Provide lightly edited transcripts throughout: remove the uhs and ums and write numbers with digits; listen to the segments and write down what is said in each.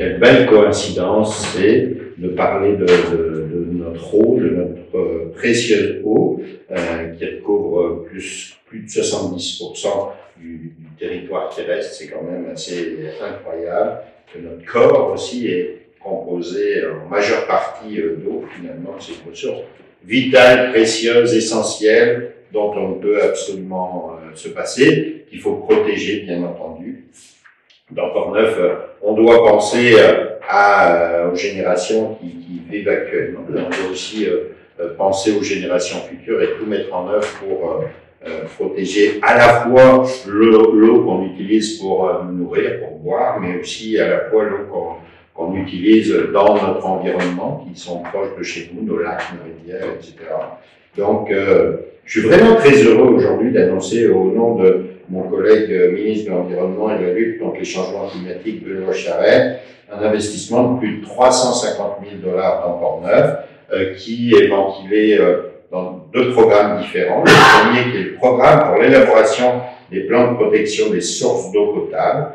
quelle belle coïncidence c'est de parler de notre eau, de notre précieuse eau, qui recouvre plus de 70% du territoire terrestre. C'est quand même assez incroyable. Que notre corps aussi est composé en majeure partie d'eau, finalement. C'est une ressource vitale, précieuse, essentielle, dont on ne peut absolument se passer, qu'il faut protéger, bien entendu. Dans Portneuf, on doit penser aux générations qui vivent actuellement. On doit aussi penser aux générations futures et tout mettre en œuvre pour protéger à la fois l'eau qu'on utilise pour nous nourrir, pour boire, mais aussi à la fois l'eau qu'on utilise dans notre environnement, qui sont proches de chez nous, nos lacs, nos rivières, etc. Donc, je suis vraiment très heureux aujourd'hui d'annoncer au nom de mon collègue ministre de l'Environnement et de la lutte contre les changements climatiques, Benoît Charette, un investissement de plus de 350 000 $ dans Portneuf, qui est ventilé dans 2 programmes différents. Le premier qui est le programme pour l'élaboration des plans de protection des sources d'eau potable.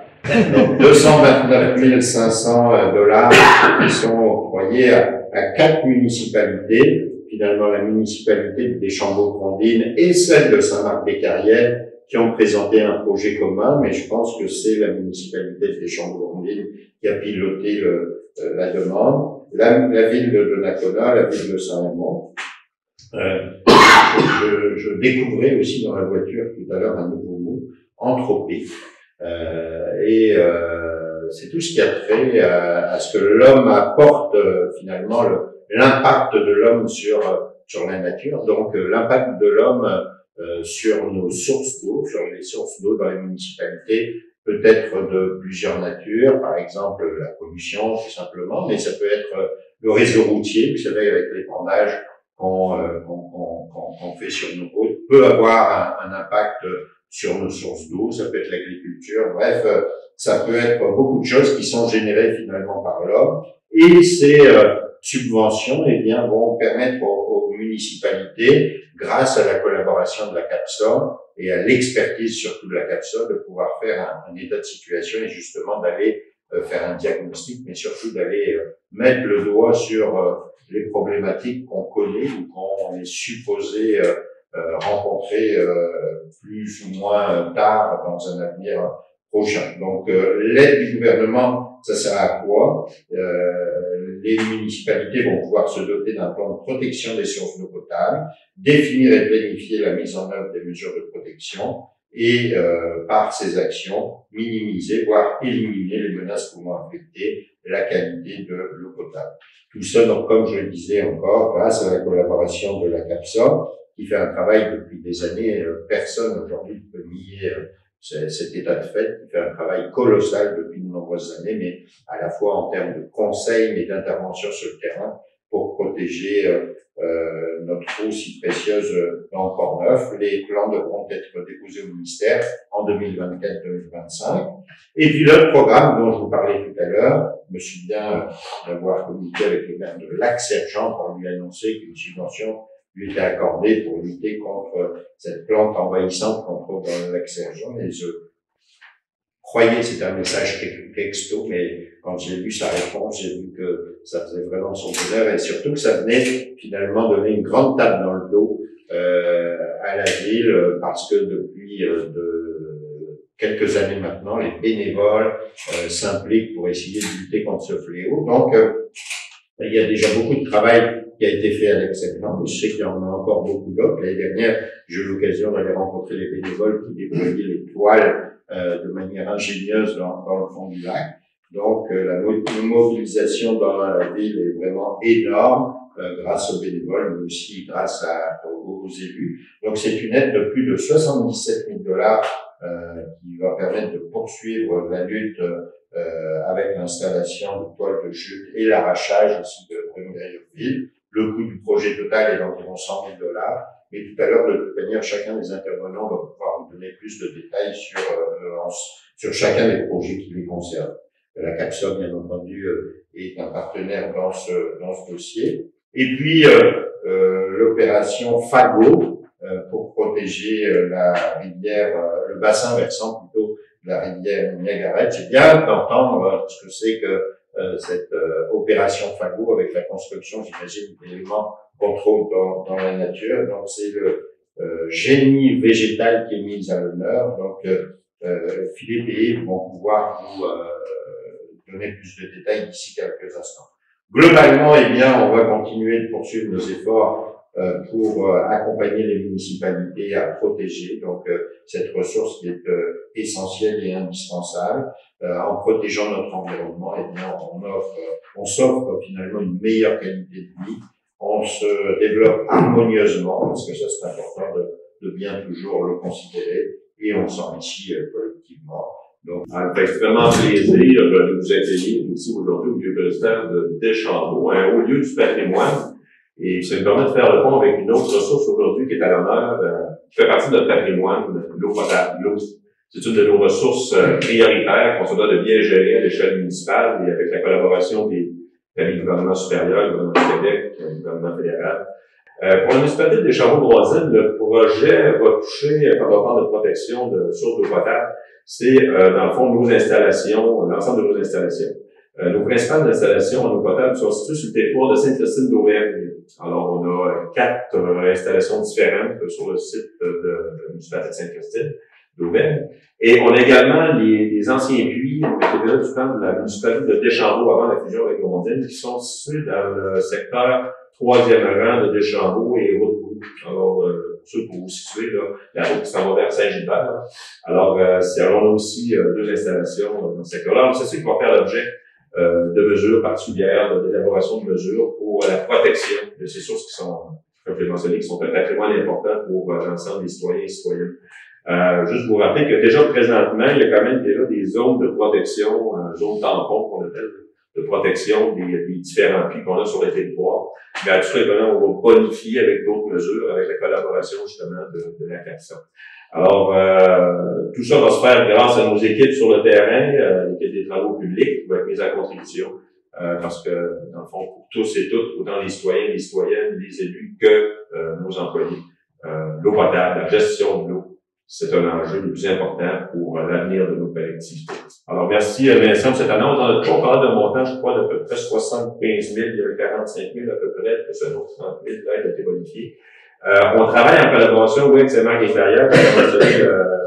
Donc 229 500 $ qui sont octroyés à 4 municipalités. Finalement, la municipalité de Deschambault-Grondines et celle de Saint-Marc-des-Carrières qui ont présenté un projet commun, mais je pense que c'est la municipalité de Deschambault-Grondines qui a piloté la demande. La ville de Donnacona, la ville de Saint-Raymond. Je découvrais aussi dans la voiture tout à l'heure un nouveau mot, entropie. C'est tout ce qui a trait à ce que l'homme apporte finalement, l'impact de l'homme sur la nature. Donc l'impact de l'homme sur nos sources d'eau, sur les sources d'eau dans les municipalités, peut être de plusieurs natures, par exemple la pollution tout simplement, mais ça peut être le réseau routier, vous savez, avec l'épandage qu'on fait sur nos routes, peut avoir un impact sur nos sources d'eau, ça peut être l'agriculture, bref, ça peut être beaucoup de choses qui sont générées finalement par l'homme, et ces subventions, eh bien, vont permettre aux municipalités, grâce à la collaboration de la CAPSOM et à l'expertise surtout de la CAPSOM, de pouvoir faire un état de situation et justement d'aller faire un diagnostic, mais surtout d'aller mettre le doigt sur les problématiques qu'on connaît ou qu'on est supposé rencontrer plus ou moins tard dans un avenir prochain. Donc l'aide du gouvernement, ça sert à quoi? Les municipalités vont pouvoir se doter d'un plan de protection des sources d'eau potable, définir et planifier la mise en œuvre des mesures de protection et par ces actions minimiser, voire éliminer les menaces pouvant affecter la qualité de l'eau potable. Tout ça, donc, comme je le disais encore, grâce à la collaboration de la CAPSOM, qui fait un travail depuis des années, personne aujourd'hui ne peut nier cet état de fait, qui fait un travail colossal depuis de nombreuses années, mais à la fois en termes de conseils, mais d'intervention sur le terrain pour protéger notre eau si précieuse dans Portneuf. Les plans devront être déposés au ministère en 2024-2025. Et puis l'autre programme dont je vous parlais tout à l'heure, je me souviens d'avoir communiqué avec le maire de Lac-Sergent pour lui annoncer qu'une subvention lui était accordée pour lutter contre cette plante envahissante qu'on trouve dans le Lac-Sergent. Et je croyais, c'était un message texto, mais quand j'ai lu sa réponse, j'ai vu que ça faisait vraiment son bonheur et surtout que ça venait finalement donner une grande tape dans le dos à la ville parce que depuis quelques années maintenant, les bénévoles s'impliquent pour essayer de lutter contre ce fléau. Donc, il y a déjà beaucoup de travail qui a été fait à l'excellent, mais je sais qu'il y en a encore beaucoup d'autres. L'année dernière, j'ai eu l'occasion d'aller rencontrer les bénévoles qui déployaient les toiles de manière ingénieuse dans le fond du lac. Donc, la mobilisation dans la ville est vraiment énorme grâce aux bénévoles, mais aussi grâce aux élus. Donc, c'est une aide de plus de 77 000 $ qui va permettre de poursuivre la lutte avec l'installation de toiles de chute et l'arrachage aussi de Gruyère-Ville. Le coût du projet total est d'environ 100 000 $. Mais tout à l'heure, de toute manière, chacun des intervenants va pouvoir vous donner plus de détails sur chacun des projets qui les concernent. La CAPSOM, bien entendu, est un partenaire dans ce dossier. Et puis, l'opération FAGO, pour protéger la rivière, le bassin versant plutôt de la rivière Niagaret. C'est bien d'entendre ce que c'est que cette opération Fago avec la construction, j'imagine, d'éléments qu'on trouve dans la nature. Donc, c'est le génie végétal qui est mis à l'honneur. Donc, Philippe et Yves vont pouvoir vous donner plus de détails d'ici quelques instants. Globalement, eh bien, on va continuer de poursuivre nos efforts pour accompagner les municipalités à protéger donc cette ressource qui est essentielle et indispensable. En protégeant notre environnement, eh bien, on s'offre finalement une meilleure qualité de vie. On se développe harmonieusement, parce que ça c'est important de bien toujours le considérer, et on s'enrichit collectivement. Donc, ça fait extrêmement plaisir de vous accueillir ici aujourd'hui au lieu presbytère de Deschambault, un haut lieu du patrimoine. Et ça me permet de faire le pont avec une autre ressource aujourd'hui qui est à l'honneur, qui fait partie de notre patrimoine, l'eau potable. L'eau, c'est une de nos ressources prioritaires qu'on se doit de bien gérer à l'échelle municipale et avec la collaboration des gouvernements supérieurs, le gouvernement du Québec, le gouvernement fédéral. Pour la municipalité de Deschambault-Broisine, le projet va toucher, quand on parle de protection de sources d'eau potable, c'est dans le fond nos installations, l'ensemble de nos installations. Nos principales installations en eau potable sont situées sur le territoire de Sainte-Christine d'Auvergne. Alors, on a 4 installations différentes sur le site de la municipalité de Sainte-Christine d'Auvergne. Et on a également les anciens puits qui étaient là du temps de la municipalité de Deschambault avant la fusion avec Grondines, qui sont situés dans le secteur 3e rang de Deschambault et Route-Bourg. Alors, pour vous situer, là, la route qui s'en va vers Saint-Gilbert. Alors, on a aussi 2 installations dans ce secteur-là. Alors, c'est qui va faire l'objet de mesures particulières, d'élaboration de mesures pour la protection de ces sources qui sont, comme je l'ai mentionné, qui sont un patrimoine important pour l'ensemble des citoyens et citoyennes. Juste vous rappeler que déjà présentement, il y a quand même déjà des zones de protection, zones tampons qu'on appelle, de protection des différents puits qu'on a sur le territoire. Mais actuellement, on va bonifier avec d'autres mesures, avec la collaboration justement de la CAPSA. Alors, tout ça va se faire grâce à nos équipes sur le terrain, l'équipe des travaux publics, qui va être mise à contribution, parce que, dans le fond, pour tous et toutes, autant les citoyens, les citoyennes, les élus que nos employés, l'eau potable, la gestion de l'eau, c'est un enjeu le plus important pour l'avenir de nos collectivités. Alors, merci Vincent de cette annonce. On a toujours parlé d'un montant, je crois, d'à peu près 75 000, il y a 45 000 à peu près, que un autre 30 000 l'aide a été bonifiée. On travaille en collaboration avec Saint-Marc-des-Carrières,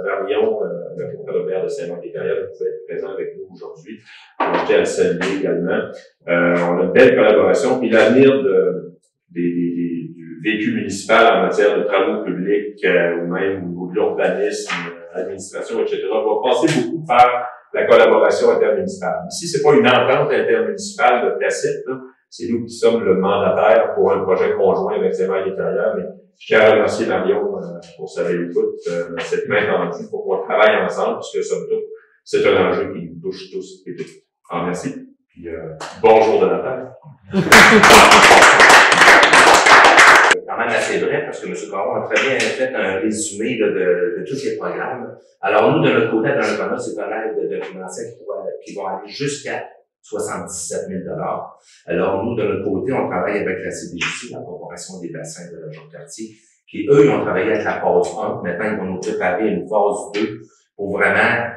Marion, le propriétaire de Saint-Marc-des-Carrières, qui peut être présent avec nous aujourd'hui. On tient à le saluer également. On a une belle collaboration, puis l'avenir du vécu municipal en matière de travaux publics, ou même au niveau de l'urbanisme, administration, etc., va passer beaucoup par la collaboration intermunicipale. Ici, c'est pas une entente intermunicipale de tacite, c'est nous qui sommes le mandataire pour un projet conjoint avec Saint-Marc-des-Carrières, mais je tiens à remercier Marion pour sa belle écoute, cette main tendue pour qu'on travaille ensemble, puisque somme toute, c'est un enjeu qui nous touche tous et toutes. Alors, merci. Puis, bonjour de la terre. Quand même assez vrai, parce que M. Caron a très bien fait un résumé là, de tous les programmes. Alors, nous, de notre côté, dans le commun, c'est un aide de financier qui vont aller jusqu'à 77 000 $. Alors, nous, de notre côté, on travaille avec la CDJC, la Corporation des bassins de la Région-Cartier, qui, eux, ils ont travaillé avec la phase 1. Maintenant, ils vont nous préparer une phase 2 pour vraiment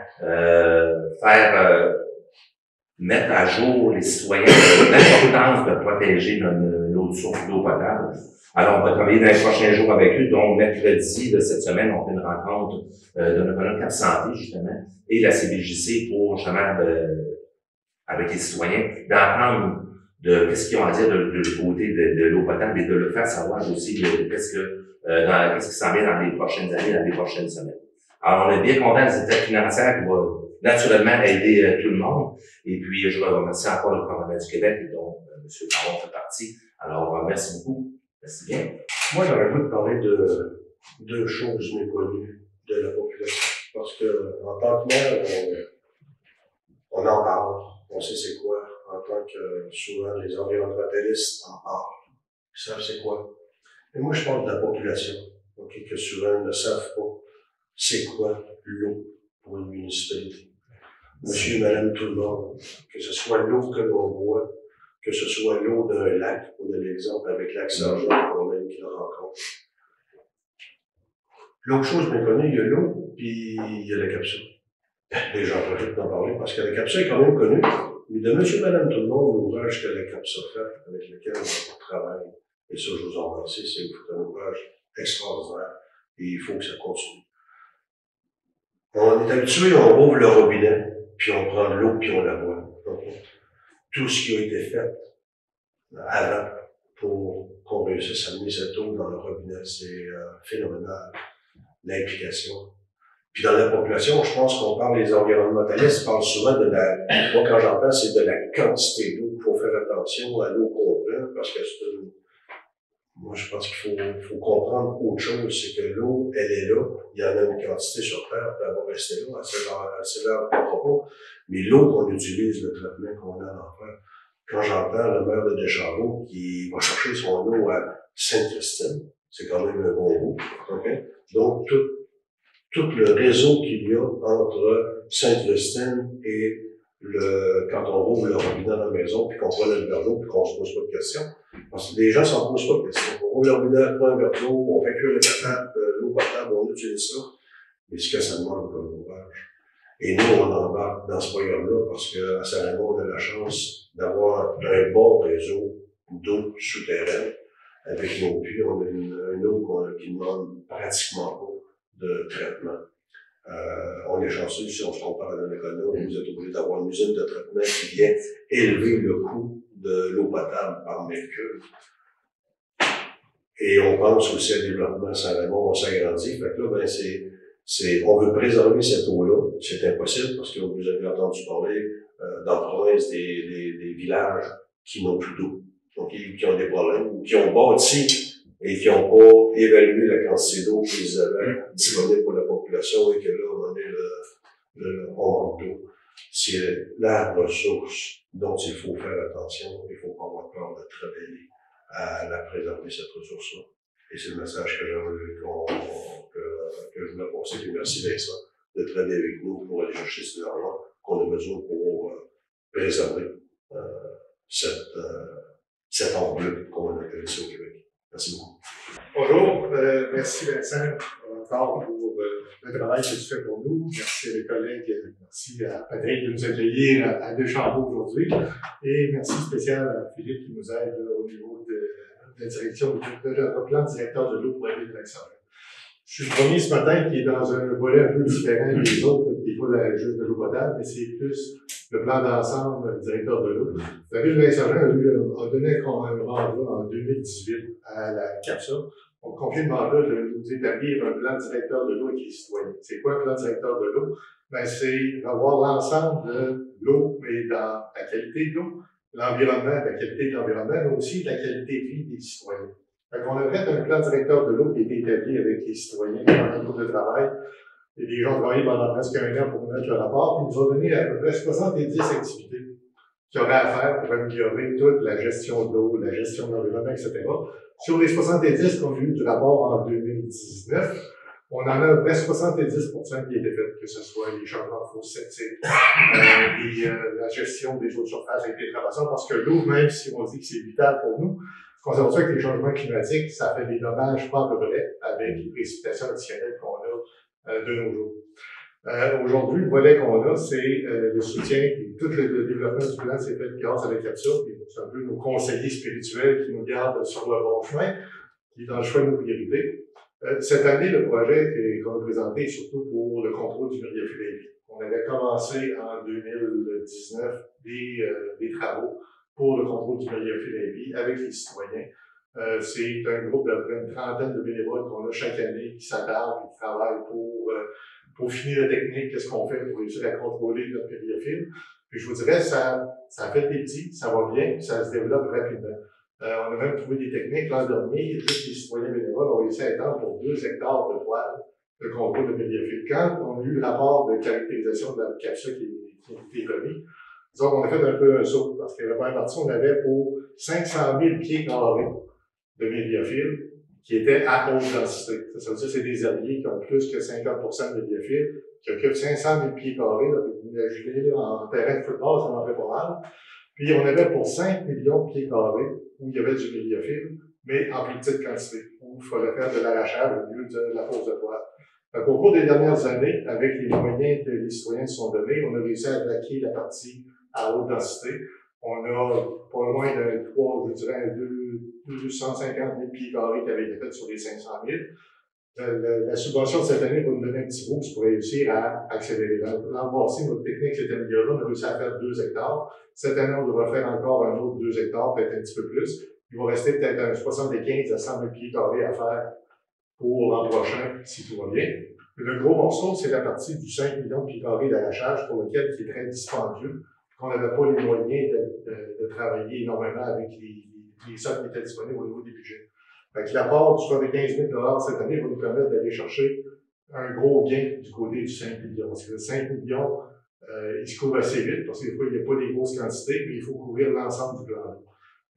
mettre à jour les citoyens l'importance de protéger nos sources d'eau potable. Alors, on va travailler dans les prochains jours avec eux. Donc, mercredi de cette semaine, on fait une rencontre de notre Cap Santé, justement, et la CBJC pour, justement, avec les citoyens, d'apprendre de qu'est-ce qu'ils ont à dire de côté de l'eau potable et de le faire savoir aussi qu'est-ce qui s'en vient dans les prochaines années, dans les prochaines semaines. Alors, on est bien content des états financiers qui vont naturellement aider tout le monde. Et puis, je remercie encore le gouvernement du Québec, dont M. Caron fait partie. Alors, merci beaucoup. Merci bien. Moi, j'aurais voulu parler de 2 choses méconnues de la population. Parce que, en tant que maire, on en parle. On sait c'est quoi. En tant que, souvent, les environnementalistes en parlent. Ils savent c'est quoi. Mais moi, je parle de la population. Okay, que souvent, ils ne savent pas c'est quoi l'eau pour une municipalité. Monsieur et madame tout le monde, que ce soit l'eau que l'on boit, que ce soit l'eau d'un lac, on a l'exemple avec Lac Saint-Jean, qu'on même qui le rencontre. L'autre chose bien connue, il y a l'eau, puis il y a la capsule. Les gens profitent d'en parler, parce que la capsule est quand même connue, Mais de monsieur, madame, tout le monde, l'ouvrage que la CAPSA fait, avec lequel on travaille, et ça, je vous en remercie, c'est un ouvrage extraordinaire, et il faut que ça continue. On est habitué, on ouvre le robinet, puis on prend de l'eau, puis on la boit. Donc, tout ce qui a été fait avant pour qu'on réussisse à amener cette eau dans le robinet, c'est phénoménal, l'implication. Puis dans la population, je pense qu'on parle, les environnementalistes parlent souvent de la, moi quand j'entends, c'est de la quantité d'eau. Il faut faire attention à l'eau qu'on prend, parce que c'est une, moi je pense qu'il faut comprendre autre chose, c'est que l'eau, elle est là, il y en a une quantité sur Terre, elle va rester là, c'est leur propos, mais l'eau qu'on utilise, le traitement qu'on a à l'enfer, quand j'entends le maire de Deschambault qui va chercher son eau à Sainte-Christine, c'est quand même un bon bout, ok? Donc tout le réseau qu'il y a entre Sainte-Christine et quand on rouvre le robinet dans la maison, puis qu'on prend le verre d'eau, puis qu'on se pose pas de questions. Parce que les gens s'en posent pas de questions. On rouvre le robinet, on prend un verre d'eau, on fait cuire le patate, l'eau potable, on utilise ça. Mais ce que ça demande comme ouvrage. Et nous, on embarque dans ce programme-là parce qu'à Saint-Raymond, on a la chance d'avoir un bon réseau d'eau souterraine. Avec nos puits, on a une eau qui ne demande pratiquement pas de traitement. On est chanceux si on se compare à l'Anacona, où vous êtes obligé d'avoir une usine de traitement qui vient élever le coût de l'eau potable par mètre cube. Et on pense aussi à développement Saint-Raymond, on s'agrandit. Fait que là, ben, on veut préserver cette eau-là. C'est impossible parce que vous avez entendu parler dans la province des villages qui n'ont plus d'eau. Donc, qui ont des problèmes, ou qui ont bâti et qui n'ont pas évalué la quantité d'eau qu'ils avaient disponible pour la population et que là, on manque d'eau. C'est la ressource dont il faut faire attention. Il faut pas avoir peur de travailler à la préserver, cette ressource-là. Et c'est le message que je voulais passer. Et merci Vincent de travailler avec nous pour aller chercher cet argent qu'on a besoin pour préserver cette enveloppe qu'on a appelée ça au Québec. Merci beaucoup. Bonjour, merci Vincent encore pour le travail que tu fais pour nous. Merci à mes collègues, merci à Patrick de nous accueillir à Deschambault aujourd'hui. Et merci spécial à Philippe qui nous aide au niveau de la direction de notre plan directeur de l'eau pour la ville de Lac-Saint-Jean. Je suis le premier ce matin qui est dans un volet un peu différent des autres, qui n'est pas juste de l'eau potable, mais c'est plus le plan d'ensemble directeur de l'eau. La ville de Lac-Saint-Jean a donné un mandat en 2018 à la CAPSA. On confie le mandat de nous établir un plan directeur de l'eau avec les citoyens. C'est quoi un plan directeur de l'eau? Ben, c'est avoir l'ensemble de l'eau, mais dans la qualité de l'eau, l'environnement, la qualité de l'environnement, mais aussi la qualité de vie des citoyens. Fait qu'on a fait un plan directeur de l'eau qui a été établi avec les citoyens pendant un groupe de travail. Et les gens ont travaillé pendant presque un an pour nous mettre le rapport, puis ils nous ont donné à peu près 70 activités qu'il y aurait à faire pour améliorer toute la gestion de l'eau, la gestion de l'environnement, etc. Sur les 70 qu'on a eu du rapport en 2019, on en a à peu près 70% qui étaient faits, que ce soit les changements de fosses septiques, la gestion des eaux de surface avec les travailleurs, parce que l'eau, même si on dit que c'est vital pour nous, on s'aperçoit que les changements climatiques, ça fait des dommages pas à peu près avec les précipitations additionnelles qu'on a de nos jours. Aujourd'hui, le volet qu'on a, c'est le soutien et tout le développement du plan s'est fait grâce à la CAPSA, c'est un peu nos conseillers spirituels qui nous gardent sur le bon chemin, qui est dans le choix de nos priorités. Cette année, le projet qu'on a présenté est surtout pour le contrôle du myriaphile. On avait commencé en 2019 des travaux pour le contrôle du myriaphile avec les citoyens. C'est un groupe d'à peu près une trentaine de bénévoles qu'on a chaque année qui s'attardent et qui travaillent pour finir la technique, qu'est-ce qu'on fait pour réussir à contrôler notre myriaphile. Puis je vous dirais, ça fait des petits, ça va bien, ça se développe rapidement. On a même trouvé des techniques l'an dernier, juste les citoyens bénévoles ont réussi à étendre pour 2 hectares de toile de contrôle de myriaphile. Quand on a eu le rapport de caractérisation de la CAPSA qui a été remis, disons qu'on a fait un peu un saut, parce que la première partie, on avait pour 500 000 pieds carrés de myriaphile qui étaient à haute densité. Ça veut dire que c'est des herbiers qui ont plus que 50% de myriaphile, qui occupent 500 000 pieds carrés. Vous imaginez, en terrain de football, ça en fait pas mal. Puis on avait pour 5 millions de pieds carrés où il y avait du myriaphile, mais en plus petite quantité, où il fallait faire de l'arrachage au lieu de la pose de toile. Donc, au cours des dernières années, avec les moyens que les citoyens se sont donnés, on a réussi à attaquer la partie à haute densité. On a pas loin de 250 000 pieds carrés qui avaient été faits sur les 500 000. La subvention de cette année va nous donner un petit boost pour réussir à accélérer. L'an passé, notre technique s'est améliorée, on a réussi à faire 2 hectares. Cette année, on devra faire encore un autre 2 hectares, peut-être un petit peu plus. Il va rester peut-être un 75 à 100 000 pieds carrés à faire pour l'an prochain, si tout va bien. Le gros morceau, c'est la partie du 5 millions de pieds carrés d'arrachage pour lequel il est très dispendieux, qu'on n'avait pas les moyens de travailler énormément avec les sommes qui étaient disponibles au niveau des budgets. Fait que l'apport du 75 000 cette année va nous permettre d'aller chercher un gros gain du côté du 5 millions. Parce que le 5 millions, il se couvre assez vite, parce que des fois, il n'y a pas des grosses quantités, mais il faut couvrir l'ensemble du plan.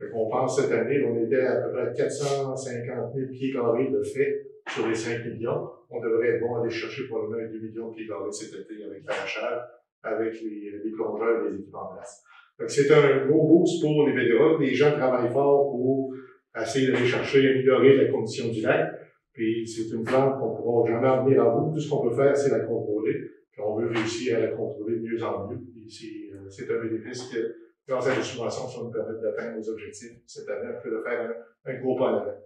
Fait qu'on pense cette année, on était à peu près 450 000 pieds carrés de fait sur les 5 millions. On devrait être bon à aller chercher probablement 2 millions de pieds carrés cet été avec l'arrachage, avec les plongeurs et les équipes en place. Donc, c'est un gros boost pour les vétérans. Les gens travaillent fort pour essayer d'aller chercher, améliorer la condition du lac. Puis, c'est une plante qu'on ne pourra jamais emmener à bout. Tout ce qu'on peut faire, c'est la contrôler. Puis, on veut réussir à la contrôler de mieux en mieux. Puis, c'est un bénéfice que, grâce à la subvention, ça va nous permettre d'atteindre nos objectifs cette année. On peut de faire un gros pas en avant.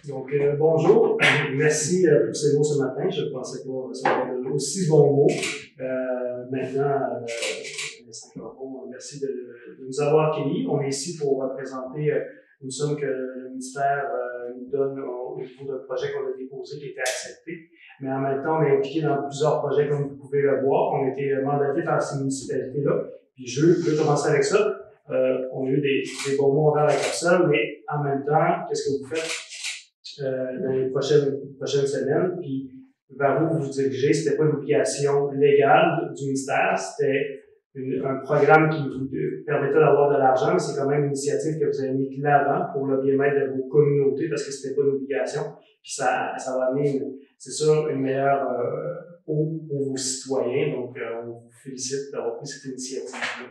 Donc, bonjour. Merci pour ces mots ce matin. Je ne pensais pas recevoir aussi bons mots. Maintenant, merci de nous avoir accueillis. On est ici pour présenter une somme que le ministère nous donne au niveau d'un projet qu'on a déposé qui a été accepté. Mais en même temps, on est impliqué dans plusieurs projets, comme vous pouvez le voir. On a été mandaté par ces municipalités-là. Puis je veux commencer avec ça. On a eu des bons mots envers la personne, mais en même temps, qu'est-ce que vous faites dans les prochaines semaines? Puis vers où vous vous dirigez, c'était pas une obligation légale du ministère, c'était un programme qui vous permettait d'avoir de l'argent, mais c'est quand même une initiative que vous avez mis de l'avant pour le bien-être de vos communautés, parce que c'était pas une obligation. Puis ça va amener, c'est sûr, une meilleure eau pour vos citoyens. Donc, on vous félicite d'avoir pris cette initiative-là.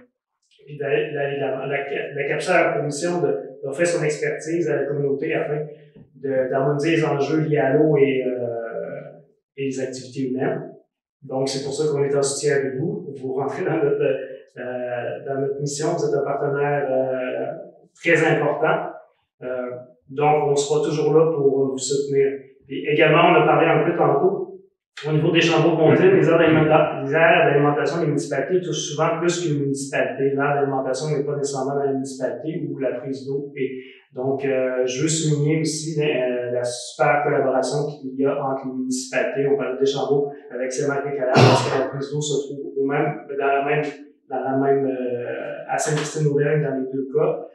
Puis la CAPSA a pour mission d'offrir son expertise à la communauté afin d'harmoniser les enjeux liés à l'eau et les activités humaines. Donc, c'est pour ça qu'on est en soutien avec vous. Vous rentrez dans notre mission. Vous êtes un partenaire très important. Donc, on sera toujours là pour vous soutenir. Et également, on a parlé un peu tantôt, au niveau des Chambord-Pontine, les aires d'alimentation des municipalités touchent souvent plus qu'une municipalité. L'aire d'alimentation n'est pas nécessairement dans la municipalité où la prise d'eau est. Donc, je veux souligner aussi la super collaboration qu'il y a entre les municipalités. On parle de Deschambault avec Saint-Marc-les-Calais, parce que la prise d'eau se trouve dans la même à Sainte-Christine-Auvergne dans les deux cas.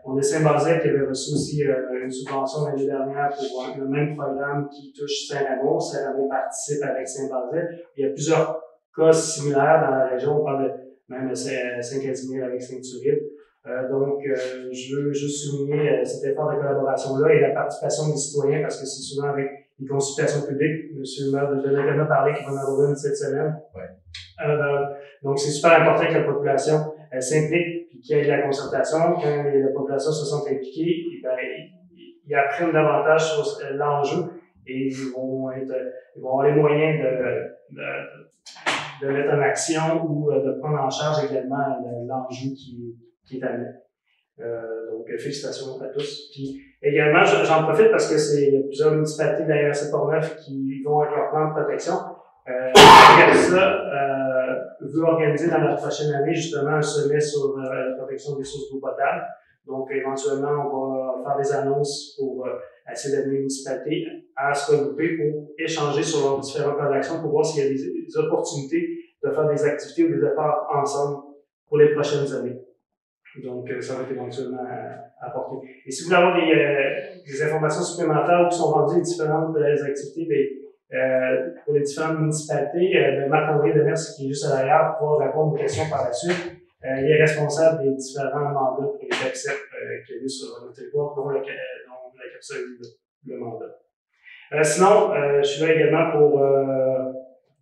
On a Saint-Basile qui avait reçu aussi une subvention l'année dernière pour le même programme qui touche Saint-Raymond. Saint-Raymond participe avec Saint-Basile. Il y a plusieurs cas similaires dans la région. On parle de même Saint-Casimir avec Saint-Turide. Donc, je veux juste souligner cet effort de collaboration-là et la participation des citoyens, parce que c'est souvent avec les consultations publiques. Monsieur le maire de Denain a parlé qu'il va en avoir une cette semaine. Ouais. Donc, c'est super important que la population s'implique et qu'il y ait de la concertation. Quand la population se sent impliquée, ils apprennent davantage sur l'enjeu et ils vont avoir les moyens de mettre en action ou de prendre en charge également l'enjeu qui est amené. Donc, félicitations à tous. Puis, également, j'en profite parce que il y a plusieurs municipalités de la RC Portneuf qui vont avec leur plan de protection. Ça veut organiser dans la prochaine année, justement, un sommet sur la protection des sources d'eau potable. Donc, éventuellement, on va faire des annonces pour essayer d'amener les municipalités à se regrouper pour échanger sur leurs différents plans d'action pour voir s'il y a des opportunités de faire des activités ou des efforts ensemble pour les prochaines années. Donc, ça va être éventuellement apporté. Et si vous voulez avoir des informations supplémentaires qui sont rendues les différentes activités, pour les différentes municipalités, Marc-André Demers, qui est juste à l'arrière, pour pouvoir répondre aux questions par la suite. Il est responsable des différents mandats pour les CAPSEP qu'il y a eu sur notre territoire, dont la CAPSEP a eu le mandat. Sinon, je suis là également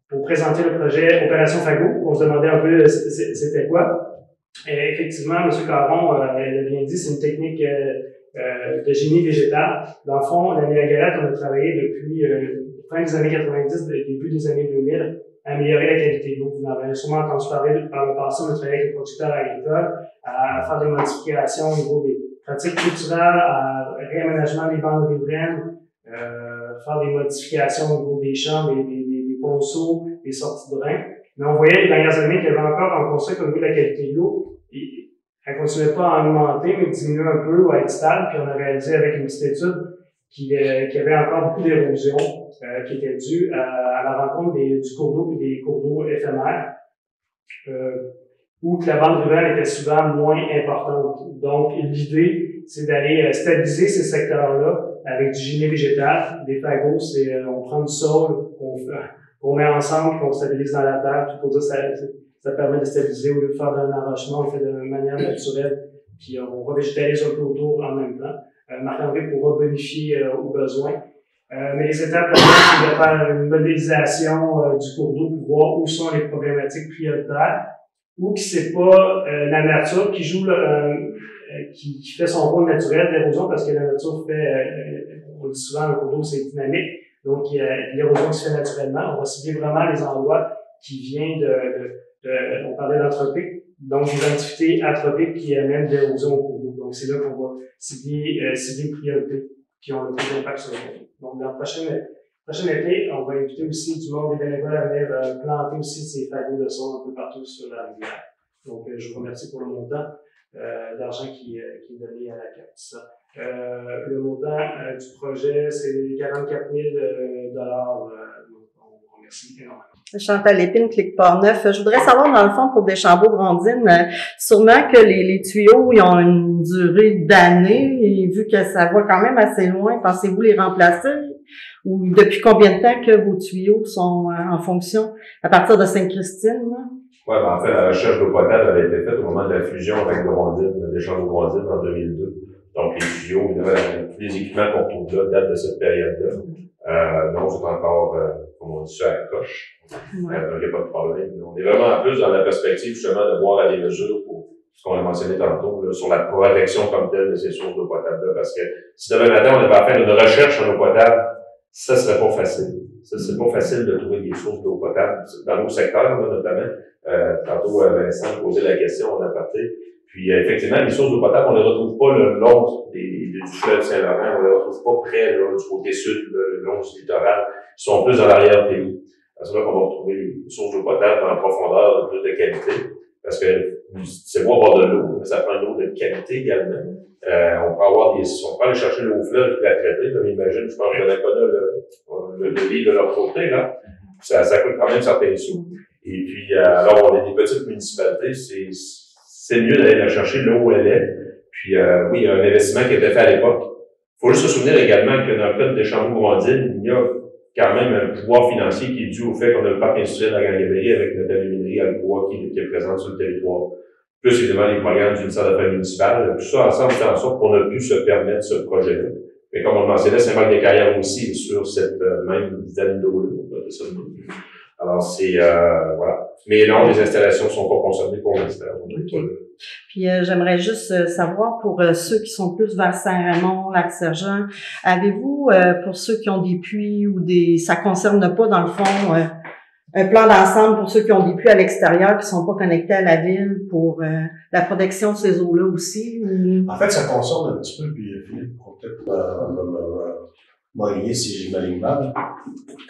pour présenter le projet Opération Fagot. On se demandait un peu c'était quoi. Effectivement, M. Caron l'a bien dit, c'est une technique de génie végétal. Dans le fond, la Niagarette, on a travaillé depuis fin des années 90, début des années 2000, améliorer la qualité de l'eau. Vous en avez sûrement entendu parler par le passé, on a travaillé avec les producteurs agricoles à faire des modifications au niveau des pratiques culturelles, à réaménagement des bandes riveraines, faire des modifications au niveau des champs, des ponceaux, des sorties de drains. Mais on voyait les dernières années qu'il y avait encore un conseil au niveau de la qualité de l'eau. Elle continuait pas à augmenter, mais diminuer un peu ou à être stable. Puis on a réalisé avec une petite étude qu'il y avait encore beaucoup d'érosion qui était due à la rencontre du cours d'eau et des cours d'eau éphémères, où que la bande riveraine était souvent moins importante. Donc l'idée, c'est d'aller stabiliser ces secteurs-là avec du génie végétal. Des fagos, c'est on prend du sol, qu'on met ensemble, qu'on stabilise dans la terre. Tout pour dire ça permet de stabiliser au lieu de faire d'un arrachement, on fait de manière naturelle, puis on revégétalise un peu autour en même temps. Marc-André pourra bonifier au besoin. Mais les étapes, c'est de faire une modélisation du cours d'eau pour voir où sont les problématiques prioritaires, ou que c'est pas la nature qui joue qui fait son rôle naturel d'érosion, parce que la nature fait, on dit souvent, le cours d'eau c'est dynamique, donc il y a l'érosion qui se fait naturellement. On va cibler vraiment les endroits qui viennent on parlait d'anthropique, donc des activités anthropiques qui amènent de l'érosion au cours d'eau. Donc c'est là qu'on va cibler priorité qui ont le plus d'impact sur le cours d'eau. Donc dans le prochain été, on va inviter aussi du monde des bénévoles à venir planter aussi ces fagots de sol un peu partout sur la rivière. Donc je vous remercie pour le montant d'argent qui est donné à la CAP. Le montant du projet, c'est 44 000 donc on vous remercie énormément. Chantal Lépine, Clic Port-Neuf. Je voudrais savoir, dans le fond, pour Deschambault-Grondines, sûrement que les tuyaux, ils ont une durée d'années, et vu que ça va quand même assez loin, pensez-vous les remplacer? Ou depuis combien de temps que vos tuyaux sont en fonction? À partir de Sainte-Christine, là? Ouais, en fait, la recherche d'eau potable avait été faite au moment de la fusion avec Grondines, Deschambault-Grondines en 2002. Donc, les tuyaux, tous les équipements qu'on trouve là datent de cette période-là. Non, c'est encore, comme on dit ça, à la coche. Ouais. Donc, il n'y a pas de problème. On est vraiment en plus dans la perspective, justement, de voir à des mesures pour ce qu'on a mentionné tantôt, là, sur la protection comme telle de ces sources d'eau potable-là. Parce que si demain matin, on n'est pas à faire une recherche en eau potable, ça serait pas facile. Ça, c'est pas facile de trouver des sources d'eau potable dans nos secteurs, là, notamment. Tantôt, Vincent posait la question en aparté. Puis, effectivement, les sources d'eau potable, on ne les retrouve pas le long du fleuve Saint-Laurent, on ne les retrouve pas près, là, du côté sud, le long du littoral. Ils sont plus dans l'arrière-pays. C'est là qu'on va retrouver les sources d'eau potable en profondeur, plus de qualité. Parce que c'est beau avoir de l'eau, mais ça prend de l'eau de qualité également. On peut aller chercher l'eau fleuve et la traiter, comme imagine, je pense que la le devis de leur côté, là. Ça coûte quand même certains sous. Et puis, alors, on est des petites municipalités, c'est mieux d'aller la chercher là où elle est. Puis, oui, il y a un investissement qui a été fait à l'époque. Il faut juste se souvenir également que dans le cas de Deschambault-Grondines, il y a quand même un pouvoir financier qui est dû au fait qu'on a le parc industriel à Gagnaberie avec notre aluminerie Alcoa qui est présente sur le territoire. Plus, évidemment, les programmes du ministère de l'Affaires municipales. Tout ça ensemble fait en sorte qu'on a pu se permettre ce projet-là. Mais comme on le mentionnait, Saint-Marc-des-Carrières aussi sur cette même veine d'eau-là. Alors, c'est, voilà. Mais non, les installations ne sont pas concernées pour l'instant. Okay. Puis j'aimerais juste savoir pour ceux qui sont plus vers Saint-Raymond, Lac-Sergent, avez-vous pour ceux qui ont des puits ou ça concerne pas dans le fond un plan d'ensemble pour ceux qui ont des puits à l'extérieur qui sont pas connectés à la ville pour la protection de ces eaux-là aussi? Ou... En fait, ça concerne un petit peu, puis Philippe pourra peut-être m'enligner si j'ai ma ligne mal.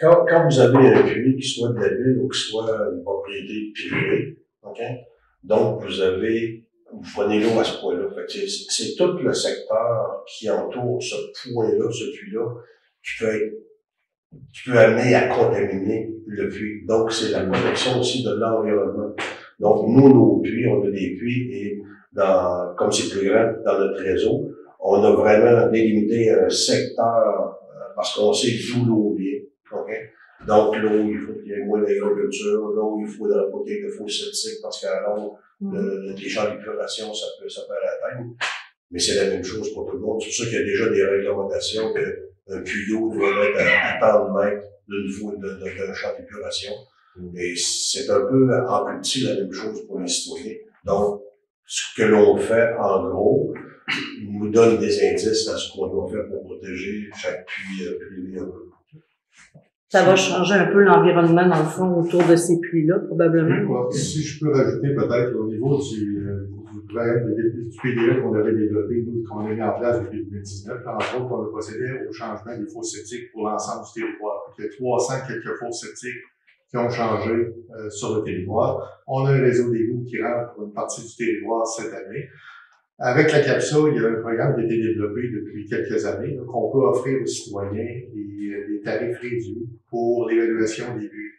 Quand vous avez un puits qui soit de la ville ou qui soit une propriété privée, OK? Donc, vous prenez l'eau à ce point-là. C'est tout le secteur qui entoure ce point-là, ce puits-là, qui peut amener à contaminer le puits. Donc, c'est la protection aussi de l'environnement. Donc, nous, nos puits, on a des puits et comme c'est plus grand dans notre réseau, on a vraiment délimité un secteur parce qu'on sait d'où l'eau vient. Okay? Donc, l'eau, il faut qu'il y ait moins d'agriculture. L'eau, il faudra pas qu'il y ait de faux septiques parce qu'alors, les champs d'épuration, ça peut atteindre. Mais c'est la même chose pour tout le monde. C'est pour ça qu'il y a déjà des réglementations qu'un puits d'eau doit être à tant de mètres d'un champ d'épuration. Et c'est un peu en plus petit la même chose pour les citoyens. Donc, ce que l'on fait, en gros, nous donne des indices à ce qu'on doit faire pour protéger chaque puits privé. Ça va changer un peu l'environnement, dans le fond, autour de ces puits-là, probablement. Si je peux rajouter peut-être au niveau du PDE qu'on avait développé, nous, qu'on a mis en place depuis 2019, entre autres, on a procédé au changement des fosses septiques pour l'ensemble du territoire. Il y a 300 quelques fosses septiques qui ont changé sur le territoire. On a un réseau d'égouts qui rentre pour une partie du territoire cette année. Avec la CAPSA, il y a un programme qui a été développé depuis quelques années, qu'on peut offrir aux citoyens des tarifs réduits pour l'évaluation des puits.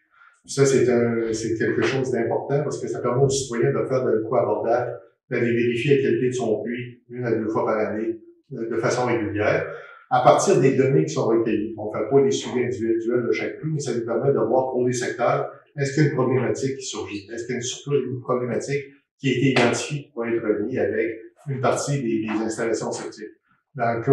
Ça, c'est quelque chose d'important parce que ça permet aux citoyens de faire de coût abordable, d'aller vérifier la qualité de son puits 1 à 2 fois par année de façon régulière. À partir des données qui sont recueillies, on ne fait pas des suivis individuels de chaque puits, mais ça nous permet de voir pour les secteurs, est-ce qu'il y a une problématique qui surgit? Est-ce qu'il y a surtout une problématique qui a été identifiée qui va être remise avec une partie des installations septiques? Dans le cas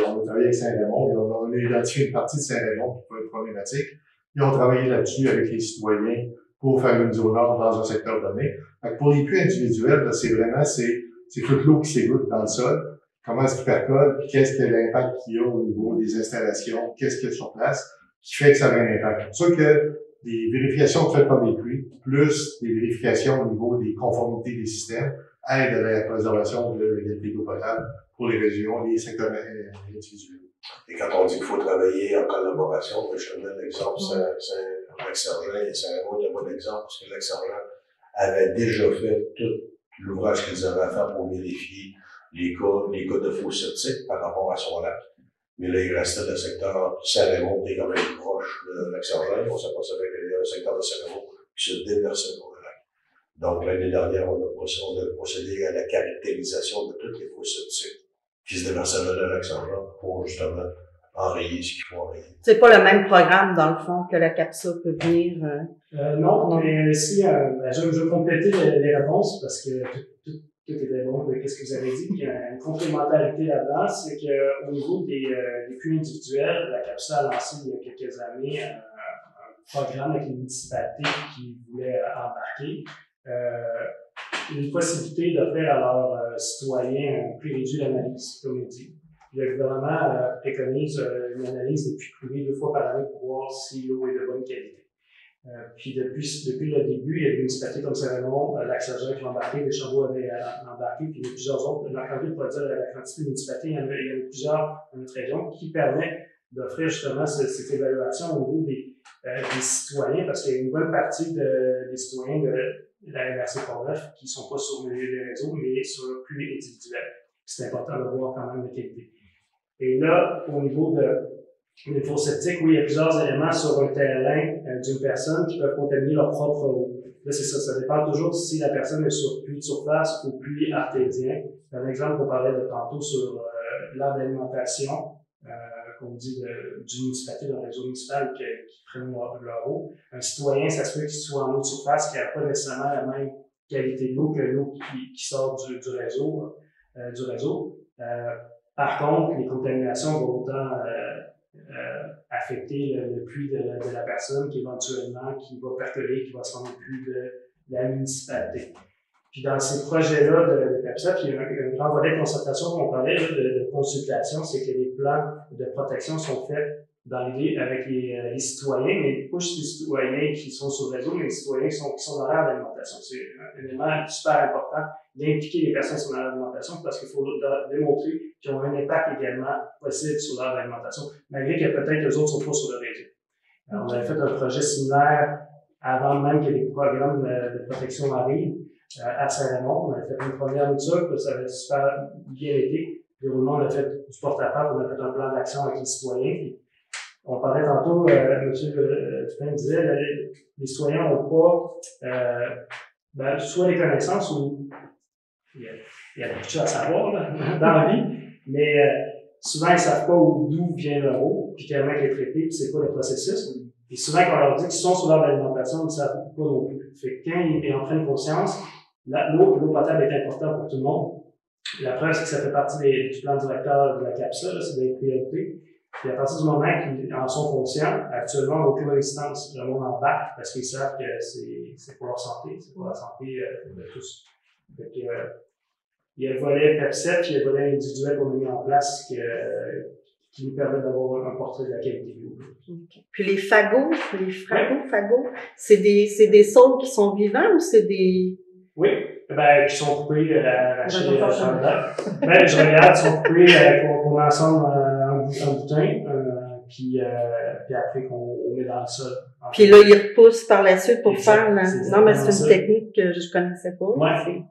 on a travaillé avec Saint-Raymond, et on a identifié une partie de Saint-Raymond qui peut être problématique, et on a travaillé là-dessus avec les citoyens pour faire une mise aux normes dans un secteur donné. Donc, pour les puits individuels, c'est vraiment, c'est toute l'eau qui s'égoutte dans le sol. Comment est-ce qu'il percole, puis qu'est-ce que l'impact qu'il y a au niveau des installations, qu'est-ce qu'il y a sur place, qui fait que ça a un impact. C'est sûr que des vérifications faites par les puits, plus des vérifications au niveau des conformités des systèmes, aident à la préservation de l'égalité d'eau potable pour les régions, les secteurs individuels. Et quand on dit qu'il faut travailler en collaboration, je donne l'exemple, c'est Lac-Sergent et Saint-Raymond est un bon exemple, parce que Lac-Sergent avait déjà fait tout l'ouvrage qu'ils avaient à faire pour vérifier les cas de faux septiques par rapport à son lac. Mais là, il restait le secteur Saint-Raymond qui est quand même proche de Lac-Sergent. On s'apercevait qu'il y avait un secteur de Saint-Raymond qui se déversait dans le lac. Donc, l'année dernière, on a procédé à la caractérisation de toutes les faux septiques qui se déversaient dans le Lac-Sergent pour justement enrayer ce qu'il faut enrayer. C'est pas le même programme, dans le fond, que la CAPSA peut venir. Non, mais si, je veux compléter les réponses parce que tout était bon de ce que vous avez dit. Il y a une complémentarité là-dedans, c'est qu'au niveau des puits individuels, la CAPSA a lancé il y a quelques années un programme avec les municipalités qui voulaient embarquer. Une possibilité d'offrir à leurs citoyens un prix réduit d'analyse, comme on dit. Le gouvernement préconise une analyse des puits privés 2 fois par année pour voir si l'eau est de bonne qualité. Puis depuis le début, il y a des municipalités comme Saint-Raymond, Lac-Sergent qui ont embarqué, Deschambault avait embarqué, puis il y a plusieurs autres. Marc-André pourrait dire la quantité de municipalités, il y en a plusieurs dans notre région qui permet d'offrir justement cette évaluation au niveau des citoyens, parce qu'il y a une bonne partie des citoyens de la MRC Port-Neuf qui ne sont pas sur les réseaux, mais sur le puits individuel. C'est important de voir quand même la qualité. Et là, au niveau des fosses septiques, oui, il y a plusieurs éléments sur un terrain d'une personne qui peuvent contaminer leur propre eau. Là, c'est ça dépend toujours si la personne est sur puits de surface ou puits artésien. Un exemple qu'on parlait de tantôt sur l'aire d'alimentation, qu'on dit d'une municipalité, d'un réseau municipal qui prennent leur eau. Un citoyen, ça se peut qu'il soit en eau de surface, qui n'a pas nécessairement la même qualité de l'eau que l'eau qui sort du réseau. Par contre, les contaminations vont autant affecter le puits de la personne qui éventuellement qui va percoler, qui va se rendre au puits de la municipalité. Puis dans ces projets-là de CAPSA, puis il y a un grand volet de concertation qu'on parlait de consultation, c'est que les plans de protection sont faits avec les citoyens, mais pas juste les citoyens qui sont sur le réseau, mais les citoyens qui sont dans l'aire d'alimentation. C'est un élément super important d'impliquer les personnes sur l'aire d'alimentation parce qu'il faut démontrer qu'ils ont un impact également possible sur l'aire d'alimentation, malgré que peut-être les autres ne sont pas sur le réseau. Alors, on avait fait un projet similaire avant même que les programmes de protection arrivent à Saint-Raymond. On a fait une première mouture, ça avait super bien été. Déroulement, on a fait du porte-à-porte, on a fait un plan d'action avec les citoyens. Puis, on parlait tantôt, M. Dupin disait, les citoyens n'ont pas soit les connaissances ou il y a beaucoup de choses à savoir dans la vie, mais souvent ils ne savent pas d'où vient leur eau, puis comment elle est traitée, puis c'est quoi le processus. Et souvent, quand on leur dit qu'ils sont sur l'aire d'alimentation, ils ne savent pas non plus. Fait que quand ils en prennent conscience, l'eau potable est importante pour tout le monde. La preuve, c'est que ça fait partie du plan directeur de la CAPSA, c'est des priorités. Puis à partir du moment qu'ils en sont conscients, actuellement, on n'a aucune résistance. Le monde embarque parce qu'ils savent que c'est pour leur santé, c'est pour la santé de tous. Fait que, il y a le volet PEPSET, puis il y a le volet individuel qu'on a mis en place qui qui nous permettent d'avoir un portrait de la qualité de l'eau. Okay. Puis les fagots, c'est des saules qui sont vivants ou c'est des... Oui, ben, qui sont coupés, arrachés par le lac. Ben, je regarde, ils sont coupés, qu'on ensemble en boutin, puis après qu'on met dans le sol. Puis là, ils repoussent par la suite pour faire... Non, mais c'est une ça. technique que je connaissais pas. Ouais.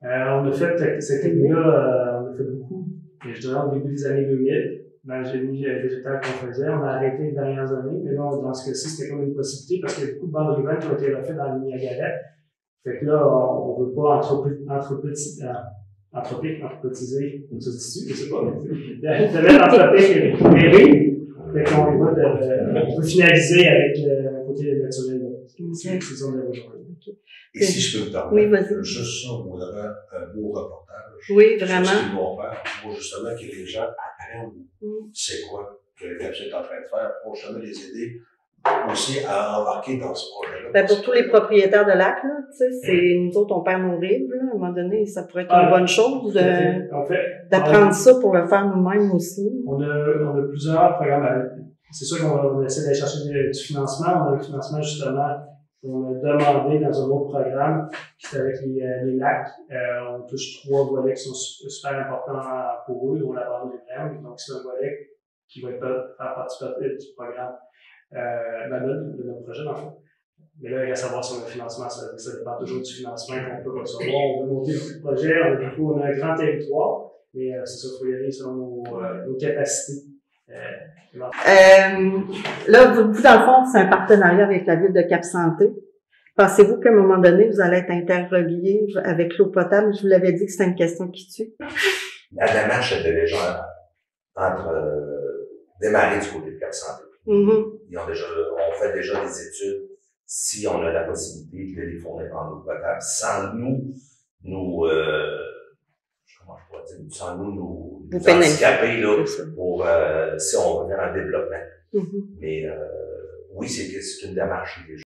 On a fait cette technique-là, on a fait beaucoup, je dirais au début des années 2000. Dans le génie végétal qu'on faisait. On a arrêté les dernières années, mais là, dans ce cas-ci, c'était comme une possibilité parce qu'il y a beaucoup de bandes rivales qui ont été refaites dans le Niagara. Fait que là, on veut pas anthropotiser, comme ça se dit, je sais pas, de mettre anthropique les rives. Fait qu'on on veut finaliser avec le côté naturel. C'est ça, on a aujourd'hui. Et si je peux me permettre, oui, vas-y. juste ça, on aurait un beau reportage. Oui, vraiment. Sur ce qu'ils vont faire pour justement que les gens apprennent c'est quoi que le CAPCET est en train de faire pour justement les aider aussi à embarquer dans ce projet-là. Ben, pour tous les propriétaires de lacs, là, tu sais, c'est, nous autres, on perd nos rives, là. À un moment donné, ça pourrait être une bonne chose d'apprendre ça pour le faire nous-mêmes aussi. On a plusieurs programmes. C'est sûr qu'on essaie d'aller chercher du financement. On a le financement, justement, on a demandé dans un autre programme, qui est avec les lacs. On touche 3 volets qui sont super importants pour eux, dont la bande des termes. Donc, c'est un volet qui va faire partie du programme, de notre projet, dans le fond. Mais là, il reste à savoir sur le financement. Ça dépend toujours du financement qu'on peut recevoir. On veut monter beaucoup de projets. On a un grand territoire, mais c'est ça, il faut y aller selon nos capacités. Là, vous, dans le fond, c'est un partenariat avec la ville de Cap-Santé. Pensez-vous qu'à un moment donné, vous allez être interrelié avec l'eau potable? Je vous l'avais dit que c'était une question qui tue. La démarche était déjà démarrée du côté de Cap-Santé. On fait déjà des études si on a la possibilité de les fournir en eau potable sans nous handicaper là, pour si on veut faire un développement. Mais oui, c'est une démarche déjà.